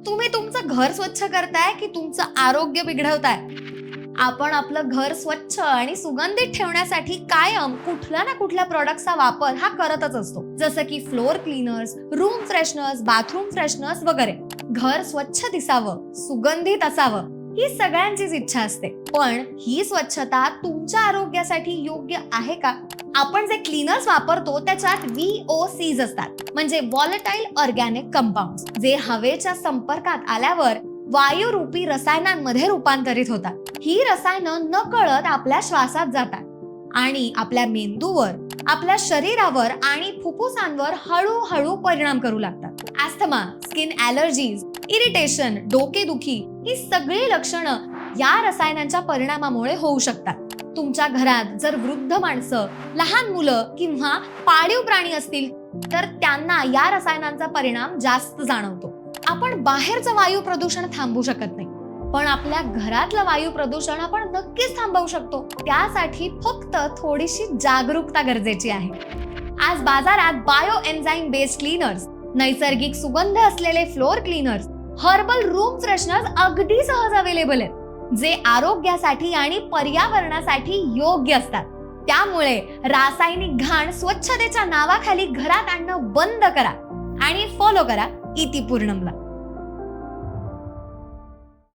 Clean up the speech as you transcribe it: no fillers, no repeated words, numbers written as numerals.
तुम्ही तुमचं घर स्वच्छ करताय की तुमचं आरोग्य बिघडवताय? आपण आपलं घर स्वच्छ आणि सुगंधित ठेवण्यासाठी कायम कुठल्या ना कुठल्या प्रॉडक्टचा वापर हा करतच असतो, जसं की floor cleaners, room fresheners, bathroom fresheners वगैरे. घर स्वच्छ दिसावं, सुगंधित असावं ही सगळ्यांचीच इच्छा असते, पण ही स्वच्छता तुमच्या आरोग्यासाठी योग्य आहे का? आपण जे क्लीनर्स वापरतो त्याच्यात VOCs असतात, म्हणजे व्हॉलेटाईल ऑर्गॅनिक कंपाऊंड्स, जे हवेच्या संपर्कात आल्यावर वायुरूपी रसायनांमध्ये रूपांतरित होतात. ही रसायनं नकळत आपल्या श्वासात जातात आणि आपल्या मेंदूवर, आपल्या शरीरावर आणि फुफ्फुसांवर हळूहळू परिणाम करू लागतात. अस्थमा, स्किन ॲलर्जीज, इरिटेशन, डोकेदुखी ही सगळी लक्षणं या रसायनांच्या परिणामामुळे होऊ शकतात. तुमच्या घरात जर वृद्ध माणसं, लहान मुलं किंवा पाळीव प्राणी असतील तर त्यांना या रसायनांचा परिणाम जास्त जाणवतो. आपण बाहेरचं वायू प्रदूषण थांबवू शकत नाही, पण आपल्या घरातलं वायू प्रदूषण आपण नक्कीच थांबवू शकतो. त्यासाठी फक्त थोडीशी जागरूकता गरजेची आहे. आज बाजारात बायो एन्झाईम बेस्ड क्लीनर्स, नैसर्गिक सुगंध असलेले floor cleaners, herbal room fresheners अगदी सहज अवेलेबल आहेत, जे आरोग्यासाठी आणि पर्यावरणासाठी योग्य असतात. त्यामुळे रासायनिक घाण स्वच्छतेच्या नावाखाली घरात आणणं बंद करा आणि फॉलो करा इतिपूर्णमला.